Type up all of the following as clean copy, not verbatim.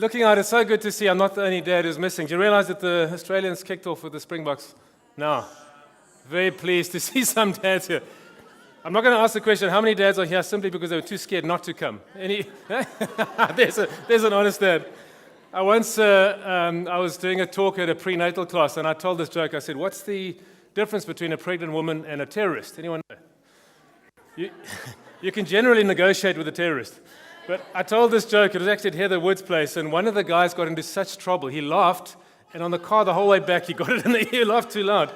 Looking out, it's so good to see I'm not the only dad who's missing. Do you realize that the Australians kicked off with the Springboks? No. Very pleased to see some dads here. I'm not going to ask the question, how many dads are here simply because they were too scared not to come? There's an honest dad. I was doing a talk at a prenatal class, and I told this joke. I said, what's the difference between a pregnant woman and a terrorist? Anyone know? You can generally negotiate with a terrorist. But I told this joke, it was actually at Heather Wood's place, and one of the guys got into such trouble. He laughed, and on the car the whole way back, he got it in the ear, laughed too loud.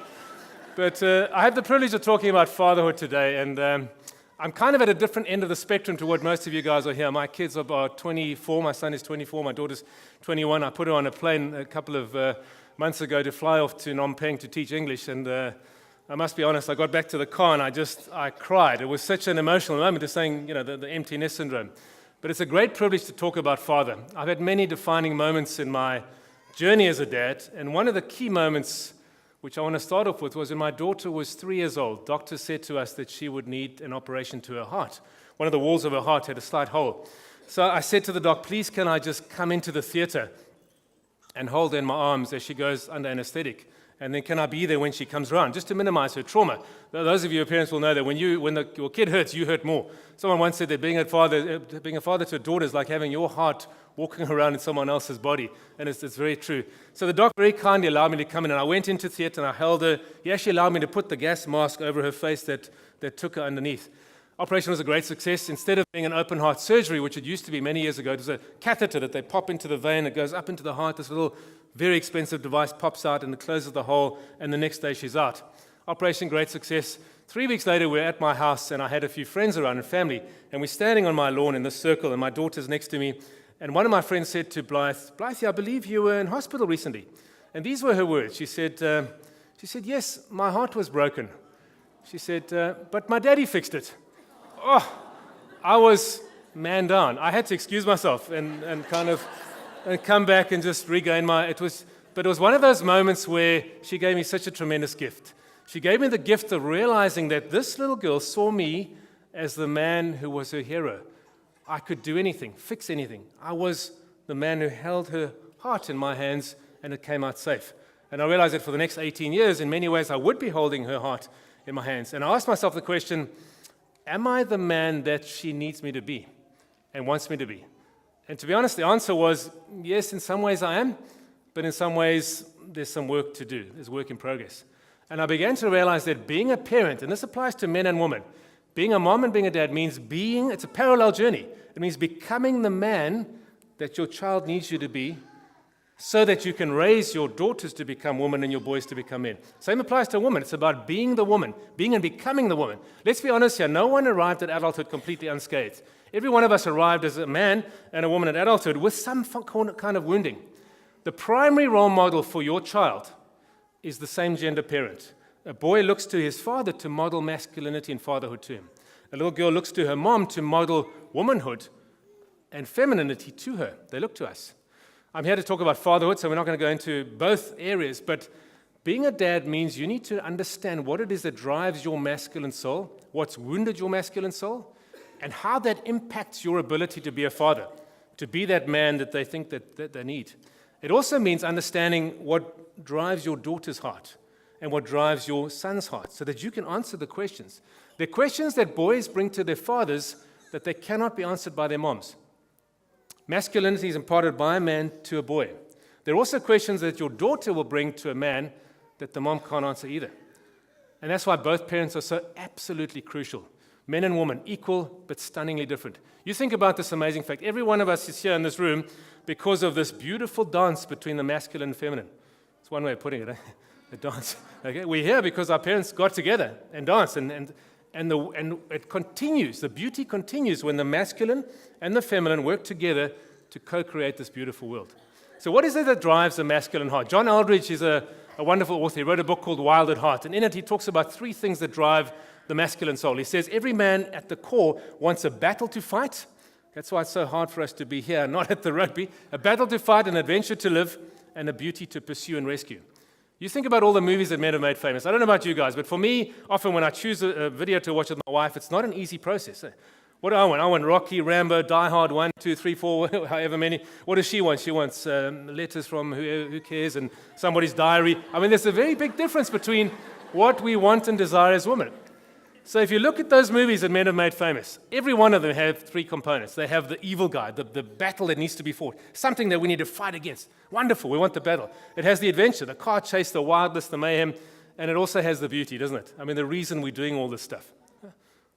But I have the privilege of talking about fatherhood today, and I'm kind of at a different end of the spectrum to what most of you guys are here. My kids are about 24, my son is 24, my daughter's 21. I put her on a plane a couple of months ago to fly off to Phnom Penh to teach English, and I must be honest, I got back to the car and I cried. It was such an emotional moment, just saying, the empty nest syndrome. But it's a great privilege to talk about father. I've had many defining moments in my journey as a dad, and one of the key moments which I want to start off with was when my daughter was 3 years old. Doctors said to us that she would need an operation to her heart. One of the walls of her heart had a slight hole. So I said to the doc, please can I just come into the theater and hold her in my arms as she goes under anesthetic? And then can I be there when she comes around, just to minimize her trauma? Those of you who are parents will know that when your kid hurts, you hurt more. Someone once said that being a father to a daughter is like having your heart walking around in someone else's body, and it's very true. So the doc very kindly allowed me to come in, and I went into theater and I held her. He actually allowed me to put the gas mask over her face that took her underneath. Operation was a great success. Instead of being an open heart surgery, which it used to be many years ago, it was a catheter that they pop into the vein, it goes up into the heart, this little very expensive device pops out and it closes the hole, and the next day she's out. Operation, great success. 3 weeks later, we're at my house, and I had a few friends around and family, and we're standing on my lawn in this circle, and my daughter's next to me, and one of my friends said to Blythe, I believe you were in hospital recently. And these were her words. She said, yes, my heart was broken. She said, but my daddy fixed it. Oh, I was man down. I had to excuse myself and come back and just regain but it was one of those moments where she gave me such a tremendous gift. She gave me the gift of realizing that this little girl saw me as the man who was her hero. I could do anything, fix anything. I was the man who held her heart in my hands, and it came out safe. And I realized that for the next 18 years, in many ways, I would be holding her heart in my hands. And I asked myself the question, am I the man that she needs me to be and wants me to be? And to be honest, the answer was, yes, in some ways I am, but in some ways there's some work to do. There's work in progress. And I began to realize that being a parent, and this applies to men and women, being a mom and being a dad means it's a parallel journey. It means becoming the man that your child needs you to be so that you can raise your daughters to become women and your boys to become men. Same applies to a woman. It's about being the woman, being and becoming the woman. Let's be honest here, no one arrived at adulthood completely unscathed. Every one of us arrived as a man and a woman at adulthood with some kind of wounding. The primary role model for your child is the same gender parent. A boy looks to his father to model masculinity and fatherhood to him. A little girl looks to her mom to model womanhood and femininity to her. They look to us. I'm here to talk about fatherhood, so we're not going to go into both areas, but being a dad means you need to understand what it is that drives your masculine soul, what's wounded your masculine soul, and how that impacts your ability to be a father, to be that man that they think that they need. It also means understanding what drives your daughter's heart and what drives your son's heart, so that you can answer the questions. The questions that boys bring to their fathers that they cannot be answered by their moms. Masculinity is imparted by a man to a boy. There are also questions that your daughter will bring to a man that the mom can't answer either. And that's why both parents are so absolutely crucial. Men and women, equal but stunningly different. You think about this amazing fact. Every one of us is here in this room because of this beautiful dance between the masculine and feminine. It's one way of putting it, a dance. Okay? We're here because our parents got together and danced, and it continues. The beauty continues when the masculine and the feminine work together to co-create this beautiful world. So what is it that drives the masculine heart? John Eldridge is a wonderful author. He wrote a book called Wild at Heart, and in it he talks about 3 things that drive the masculine soul. He says every man at the core wants a battle to fight. That's why it's so hard for us to be here, not at the rugby. A battle to fight, an adventure to live, and a beauty to pursue and rescue. You think about all the movies that men have made famous. I don't know about you guys, but for me, often when I choose a video to watch with my wife, it's not an easy process. What do I want? I want Rocky, Rambo, Die Hard, 1, 2, 3, 4, however many. What does she want? She wants letters from who cares and somebody's diary. I mean, there's a very big difference between what we want and desire as women. So if you look at those movies that men have made famous, every one of them have 3 components. They have the evil guy, the battle that needs to be fought, something that we need to fight against. Wonderful, we want the battle. It has the adventure, the car chase, the wildness, the mayhem, and it also has the beauty, doesn't it? I mean, the reason we're doing all this stuff.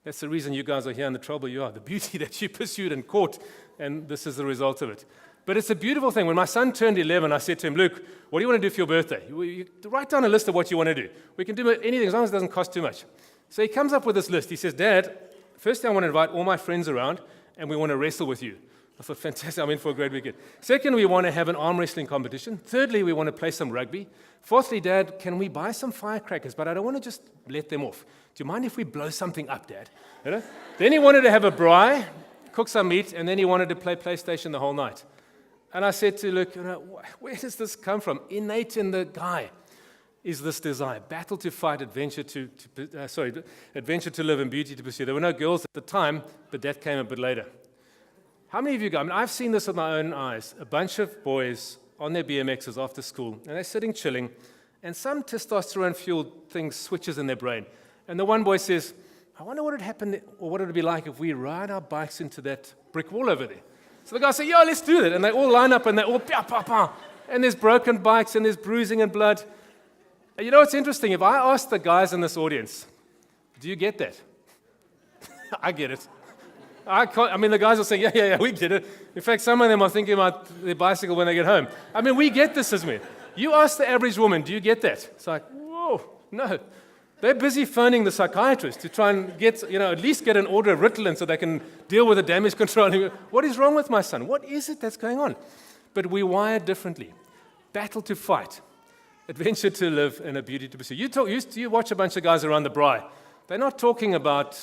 That's the reason you guys are here and the trouble you are, the beauty that you pursued and caught, and this is the result of it. But it's a beautiful thing. When my son turned 11, I said to him, Luke, what do you want to do for your birthday? You write down a list of what you want to do. We can do anything as long as it doesn't cost too much. So he comes up with this list. He says, Dad, firstly, I want to invite all my friends around, and we want to wrestle with you. I thought, fantastic, I'm in for a great weekend. Second, we want to have an arm wrestling competition. Thirdly, we want to play some rugby. Fourthly, Dad, can we buy some firecrackers? But I don't want to just let them off. Do you mind if we blow something up, Dad? You know? Then he wanted to have a braai, cook some meat, and then he wanted to play PlayStation the whole night. And I said to Luke, where does this come from? Innate in the guy is this desire, battle to fight, adventure to live, and beauty to pursue. There were no girls at the time, but that came a bit later. How many of you guys, I mean, I've seen this with my own eyes, a bunch of boys on their BMXs after school, and they're sitting chilling, and some testosterone-fueled thing switches in their brain. And the one boy says, I wonder what would happen, or what it would be like if we ride our bikes into that brick wall over there. So the guys say, let's do that. And they all line up, and they all, and there's broken bikes, and there's bruising and blood. And you know what's interesting? If I ask the guys in this audience, do you get that? I get it. The guys are saying, yeah, we get it. In fact, some of them are thinking about their bicycle when they get home. I mean, we get this as men. You ask the average woman, do you get that? It's like, whoa, no. They're busy phoning the psychiatrist to try and get, at least get an order of Ritalin so they can deal with the damage control. What is wrong with my son? What is it that's going on? But we wired differently. Battle to fight. Adventure to live, and a beauty to pursue. You watch a bunch of guys around the braai. They're not talking about,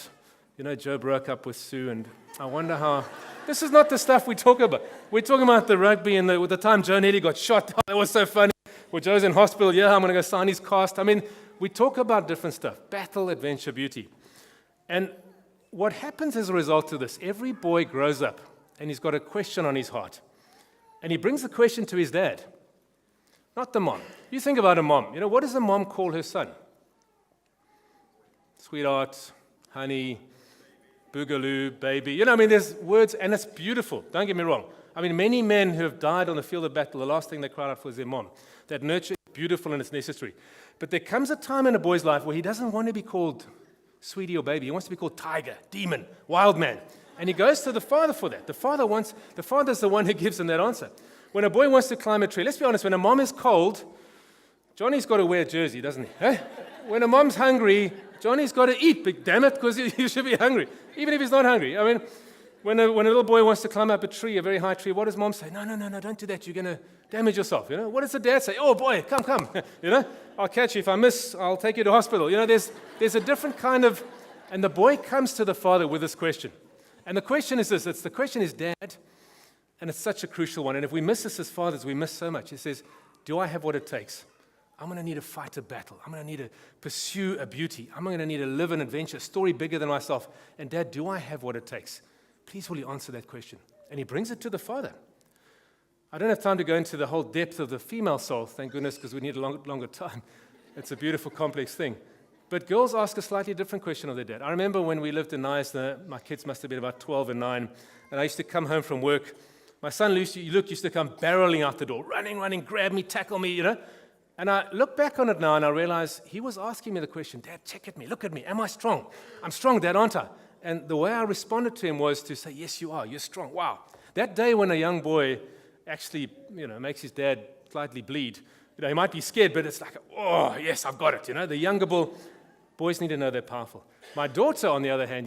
Joe broke up with Sue, and I wonder how. This is not the stuff we talk about. We're talking about the rugby and the time Joe Nelly got shot. Oh, that was so funny. Well, Joe's in hospital. Yeah, I'm going to go sign his cast. I mean, we talk about different stuff. Battle, adventure, beauty. And what happens as a result of this, every boy grows up, and he's got a question on his heart. And he brings the question to his dad. Not the mom. You think about a mom. What does a mom call her son? Sweetheart, honey, boogaloo, baby. There's words, and it's beautiful. Don't get me wrong. Many men who have died on the field of battle, the last thing they cried out for is their mom. That nurture is beautiful and it's necessary. But there comes a time in a boy's life where he doesn't want to be called sweetie or baby. He wants to be called tiger, demon, wild man. And he goes to the father for that. The father's the one who gives him that answer. When a boy wants to climb a tree, let's be honest, when a mom is cold, Johnny's got to wear a jersey, doesn't he? When a mom's hungry, Johnny's got to eat, but damn it, because he should be hungry, even if he's not hungry. When a little boy wants to climb up a tree, a very high tree, what does mom say? No, don't do that, you're going to damage yourself. What does the dad say? Oh boy, come. I'll catch you. If I miss, I'll take you to hospital. There's a different kind of, and the boy comes to the father with this question. And the question is this, the question is, Dad, and it's such a crucial one. And if we miss this as fathers, we miss so much. It says, do I have what it takes? I'm going to need to fight a battle. I'm going to need to pursue a beauty. I'm going to need to live an adventure, a story bigger than myself. And Dad, do I have what it takes? Please will you answer that question? And he brings it to the father. I don't have time to go into the whole depth of the female soul, thank goodness, because we need a longer time. It's a beautiful, complex thing. But girls ask a slightly different question of their dad. I remember when we lived in Knysna, my kids must have been about 12 and 9, and I used to come home from work. My son Luke used to come barreling out the door, running, grab me, tackle me, And I look back on it now and I realize he was asking me the question, Dad, check at me, look at me, am I strong? I'm strong, Dad, aren't I? And the way I responded to him was to say, yes, you are, you're strong, wow. That day when a young boy actually, makes his dad slightly bleed, he might be scared, but it's like, oh, yes, I've got it, The younger boys need to know they're powerful. My daughter, on the other hand,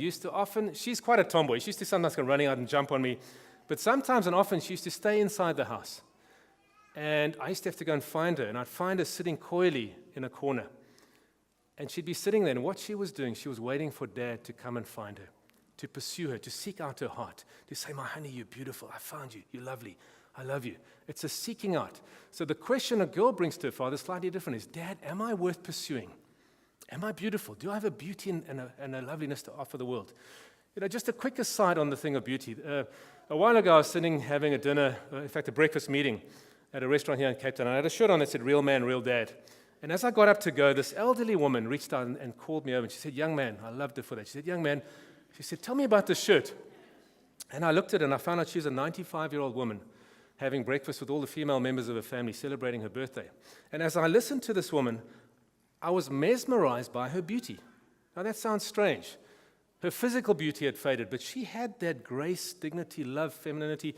she's quite a tomboy. She used to sometimes come running out and jump on me. But sometimes and often she used to stay inside the house. And I used to have to go and find her, and I'd find her sitting coyly in a corner. And she'd be sitting there, and what she was doing, she was waiting for Dad to come and find her, to pursue her, to seek out her heart, to say, my honey, you're beautiful, I found you, you're lovely, I love you. It's a seeking out. So the question a girl brings to her father is slightly different, is, Dad, am I worth pursuing? Am I beautiful? Do I have a beauty and a loveliness to offer the world? Just a quick aside on the thing of beauty. A while ago, I was sitting having a dinner, in fact, a breakfast meeting at a restaurant here in Cape Town. I had a shirt on that said, "Real man, real dad." And as I got up to go, this elderly woman reached out and called me over, and she said, "Young man," I loved her for that. She said, "Young man," she said, "tell me about this shirt." And I looked at her, and I found out she was a 95-year-old woman having breakfast with all the female members of her family, celebrating her birthday. And as I listened to this woman, I was mesmerized by her beauty. Now, that sounds strange. Her physical beauty had faded, but she had that grace, dignity, love, femininity,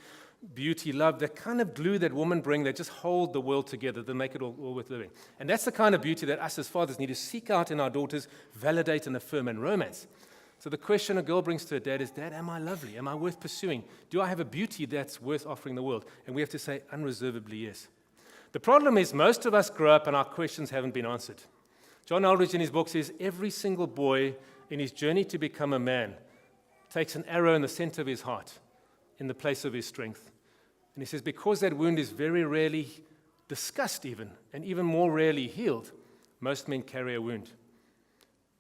beauty, love, that kind of glue that women bring that just hold the world together, that make it all worth living. And that's the kind of beauty that us as fathers need to seek out in our daughters, validate and affirm, and romance. So the question a girl brings to her dad is, "Dad, am I lovely? Am I worth pursuing? Do I have a beauty that's worth offering the world?" And we have to say unreservedly yes. The problem is most of us grow up and our questions haven't been answered. John Aldridge in his book says every single boy in his journey to become a man takes an arrow in the center of his heart, in the place of his strength. And he says because that wound is very rarely discussed and even more rarely healed, most men carry a wound.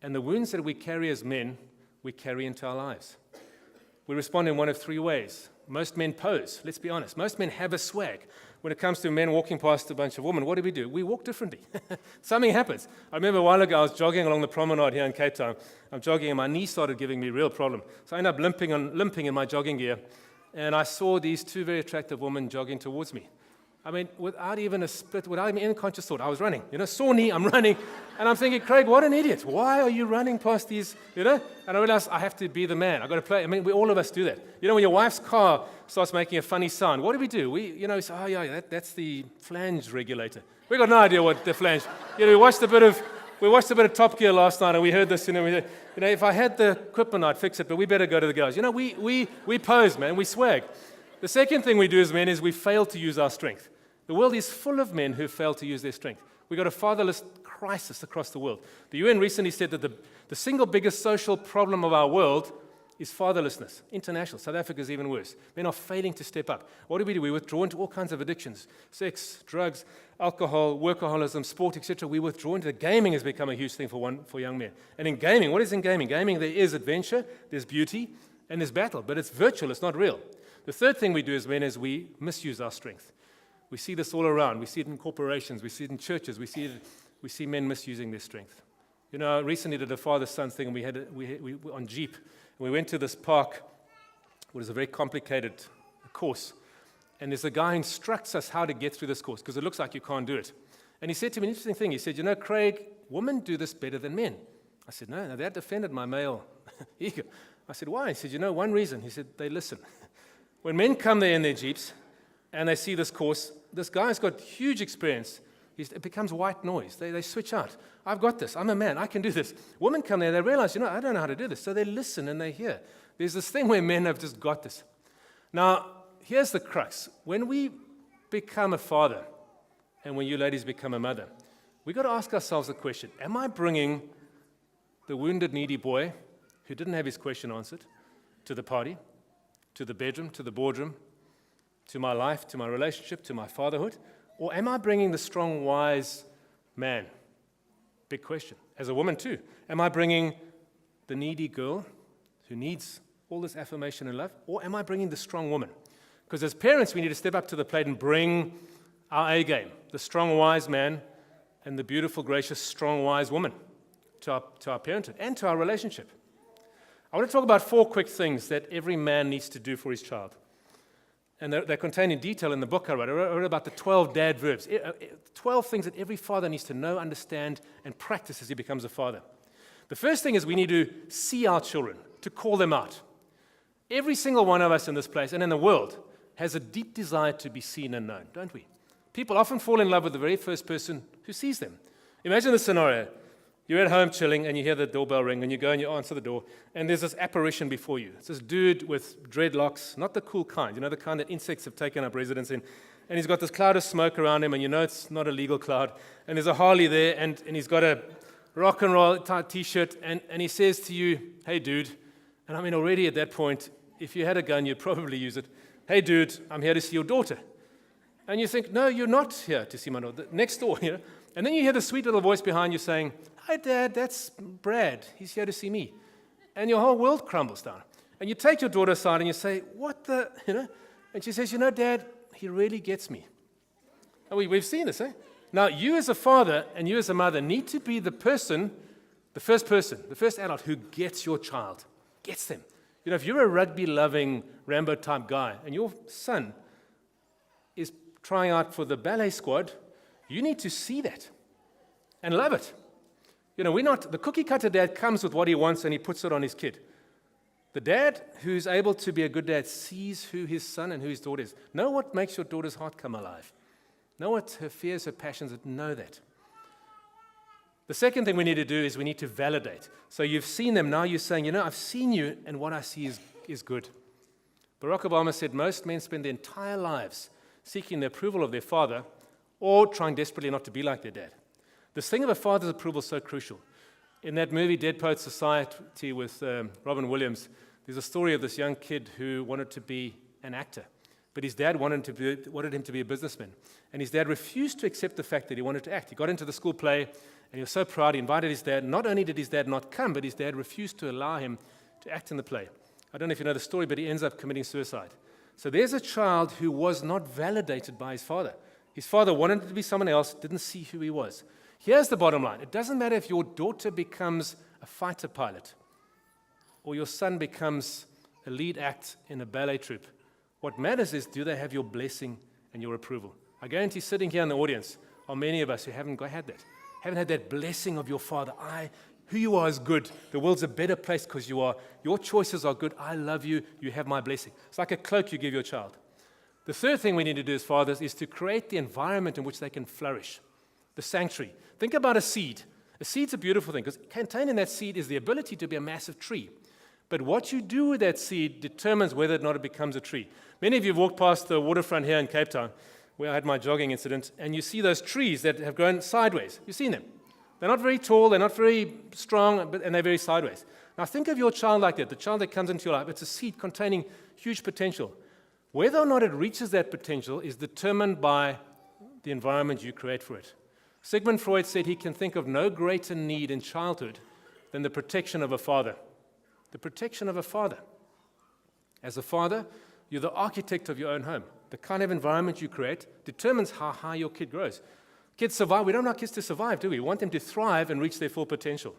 And the wounds that we carry as men, we carry into our lives. We respond in one of three ways. Most men pose, let's be honest. Most men have a swag. When it comes to men walking past a bunch of women, what do? We walk differently. Something happens. I remember a while ago, I was jogging along the promenade here in Cape Town. I'm jogging and my knee started giving me a real problem. So I ended up limping in my jogging gear. And I saw these two very attractive women jogging towards me. I mean, without even a split, without even any conscious thought, I was running. Sore knee, I'm running. And I'm thinking, Craig, what an idiot. Why are you running past these, And I realized I have to be the man. I've got to play. I mean, all of us do that. When your wife's car starts making a funny sound, what do? We say, oh, yeah, that's the flange regulator. We got no idea what the flange. We watched a bit of Top Gear last night, and we heard this. If I had the equipment, I'd fix it, but we better go to the garage. We pose, man. We swag. The second thing we do as men is we fail to use our strength. The world is full of men who fail to use their strength. We've got a fatherless crisis across the world. The UN recently said that the single biggest social problem of our world is fatherlessness. International. South Africa is even worse. Men are failing to step up. What do? We withdraw into all kinds of addictions. Sex, drugs, alcohol, workaholism, sport, etc. We withdraw into gaming has become a huge thing for young men. And in gaming, what is in gaming? Gaming, there is adventure, there's beauty, and there's battle. But it's virtual, it's not real. The third thing we do as men is we misuse our strength. We see this all around. We see it in corporations. We see it in churches. We see men misusing their strength. I recently did a father-son thing, and we on Jeep, and we went to this park, which is a very complicated course. And there's a guy who instructs us how to get through this course, because it looks like you can't do it. And he said to me an interesting thing. He said, Craig, women do this better than men. I said, no, that offended my male ego. I said, why? He said, one reason. He said, they listen. When men come there in their Jeeps, and they see this course, this guy's got huge experience. It becomes white noise. They switch out. I've got this. I'm a man. I can do this. Women come there, they realize, I don't know how to do this. So they listen and they hear. There's this thing where men have just got this. Now, here's the crux. When we become a father, and when you ladies become a mother, we've got to ask ourselves the question, am I bringing the wounded, needy boy who didn't have his question answered to the party, to the bedroom, to the boardroom, to my life, to my relationship, to my fatherhood? Or am I bringing the strong, wise man? Big question. As a woman too, am I bringing the needy girl who needs all this affirmation and love? Or am I bringing the strong woman? Because as parents, we need to step up to the plate and bring our A game, the strong, wise man and the beautiful, gracious, strong, wise woman to our parenthood and to our relationship. I want to talk about 4 quick things that every man needs to do for his child. And they're contained in detail in the book I wrote. I wrote about the 12 dad verbs, 12 things that every father needs to know, understand, and practice as he becomes a father. The first thing is we need to see our children, to call them out. Every single one of us in this place and in the world has a deep desire to be seen and known, don't we? People often fall in love with the very first person who sees them. Imagine the scenario. You're at home chilling and you hear the doorbell ring and you go and you answer the door and there's this apparition before you. It's this dude with dreadlocks, not the cool kind, the kind that insects have taken up residence in. And he's got this cloud of smoke around him and it's not a legal cloud. And there's a Harley there and he's got a rock and roll t-shirt and he says to you, hey dude, and already at that point, if you had a gun, you'd probably use it. Hey dude, I'm here to see your daughter. And you think, no, you're not here to see my daughter. Next door, And then you hear the sweet little voice behind you saying, hi, Dad, that's Brad. He's here to see me. And your whole world crumbles down. And you take your daughter aside and you say, what the, And she says, Dad, he really gets me. And we've seen this, eh? Now, you as a father and you as a mother need to be the first adult who gets your child, gets them. If you're a rugby-loving, Rambo-type guy and your son is trying out for the ballet squad, you need to see that and love it. The cookie-cutter dad comes with what he wants and he puts it on his kid. The dad who's able to be a good dad sees who his son and who his daughter is. Know what makes your daughter's heart come alive. Know what her fears, her passions, know that. The second thing we need to do is we need to validate. So you've seen them, now you're saying, I've seen you, and what I see is good. Barack Obama said most men spend their entire lives seeking the approval of their father or trying desperately not to be like their dad. This thing of a father's approval is so crucial. In that movie, Dead Poets Society with Robin Williams, there's a story of this young kid who wanted to be an actor, but his dad wanted him to be a businessman. And his dad refused to accept the fact that he wanted to act. He got into the school play, and he was so proud. He invited his dad. Not only did his dad not come, but his dad refused to allow him to act in the play. I don't know if you know the story, but he ends up committing suicide. So there's a child who was not validated by his father. His father wanted to be someone else, didn't see who he was. Here's the bottom line. It doesn't matter if your daughter becomes a fighter pilot or your son becomes a lead act in a ballet troupe. What matters is, do they have your blessing and your approval? I guarantee sitting here in the audience are many of us who haven't had that. Haven't had that blessing of your father. Who you are is good. The world's a better place because you are. Your choices are good. I love you. You have my blessing. It's like a cloak you give your child. The third thing we need to do as fathers is to create the environment in which they can flourish. The sanctuary. Think about a seed. A seed's a beautiful thing because contained in that seed is the ability to be a massive tree. But what you do with that seed determines whether or not it becomes a tree. Many of you have walked past the waterfront here in Cape Town, where I had my jogging incident, and you see those trees that have grown sideways. You've seen them. They're not very tall, they're not very strong, and they're very sideways. Now think of your child like that, the child that comes into your life. It's a seed containing huge potential. Whether or not it reaches that potential is determined by the environment you create for it. Sigmund Freud said he can think of no greater need in childhood than the protection of a father. The protection of a father. As a father, you're the architect of your own home. The kind of environment you create determines how high your kid grows. Kids survive. We don't want kids to survive, do we? We want them to thrive and reach their full potential.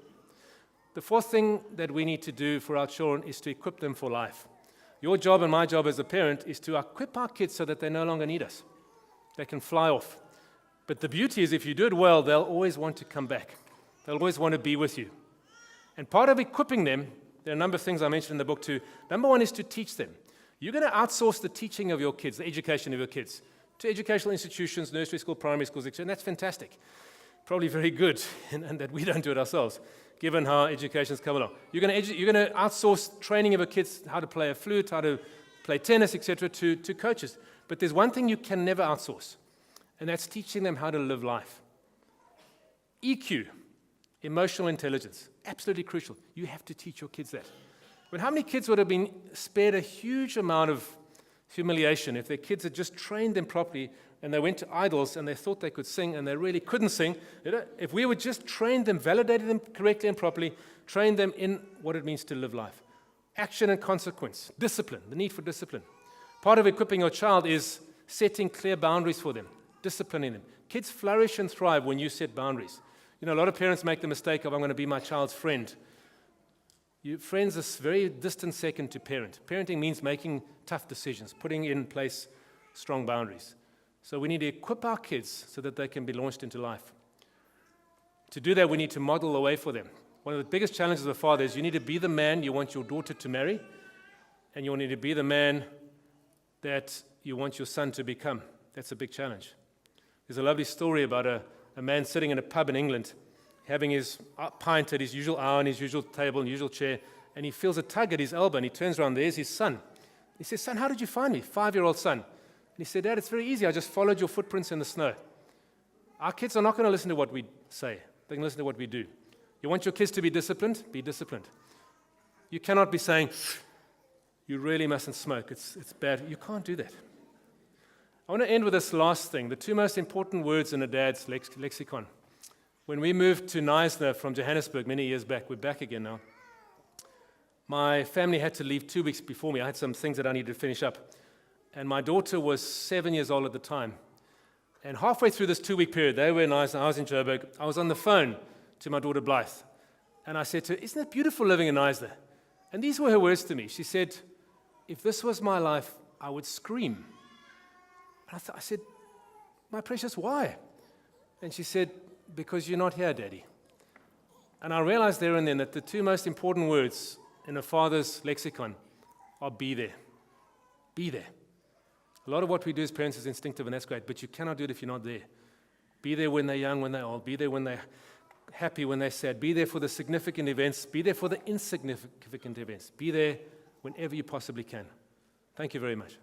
The fourth thing that we need to do for our children is to equip them for life. Your job and my job as a parent is to equip our kids so that they no longer need us. They can fly off. But the beauty is if you do it well, they'll always want to come back. They'll always want to be with you. And part of equipping them, there are a number of things I mentioned in the book too. Number one is to teach them. You're going to outsource the teaching of your kids, the education of your kids, to educational institutions, nursery school, primary schools, etc. And that's fantastic. Probably very good, and that we don't do it ourselves, given how education's come along. You're going to outsource training of your kids, how to play a flute, how to play tennis, etc., to coaches. But there's one thing you can never outsource, and that's teaching them how to live life. EQ, emotional intelligence, absolutely crucial. You have to teach your kids that. But how many kids would have been spared a huge amount of humiliation if their kids had just trained them properly and they went to idols and they thought they could sing and they really couldn't sing? If we would just train them, validated them correctly and properly, train them in what it means to live life. Action and consequence, discipline, the need for discipline. Part of equipping your child is setting clear boundaries for them, disciplining them. Kids flourish and thrive when you set boundaries. A lot of parents make the mistake of, I'm going to be my child's friend. Friends is a very distant second to parent. Parenting means making tough decisions, putting in place strong boundaries. So we need to equip our kids so that they can be launched into life. To do that, we need to model the way for them. One of the biggest challenges of a father is you need to be the man you want your daughter to marry, and you need to be the man that you want your son to become. That's a big challenge. There's a lovely story about a man sitting in a pub in England, having his pint at his usual hour on his usual table and usual chair, and he feels a tug at his elbow, and he turns around, there's his son. He says, "Son, how did you find me?" 5-year-old son. And he said, "Dad, it's very easy. I just followed your footprints in the snow." Our kids are not going to listen to what we say. They're going to listen to what we do. You want your kids to be disciplined? Be disciplined. You cannot be saying, "You really mustn't smoke. It's bad." You can't do that. I want to end with this last thing, the two most important words in a dad's lexicon. When we moved to Knysna from Johannesburg many years back, we're back again now, my family had to leave 2 weeks before me. I had some things that I needed to finish up. And my daughter was 7 years old at the time. And halfway through this 2-week period, they were in Iceland, I was in Joburg, I was on the phone to my daughter Blythe. And I said to her, isn't it beautiful living in Iceland? And these were her words to me. She said, if this was my life, I would scream. And I said, my precious, why? And she said, because you're not here, Daddy. And I realized there and then that the 2 most important words in a father's lexicon are be there. Be there. A lot of what we do as parents is instinctive, and that's great, but you cannot do it if you're not there. Be there when they're young, when they're old. Be there when they're happy, when they're sad. Be there for the significant events. Be there for the insignificant events. Be there whenever you possibly can. Thank you very much.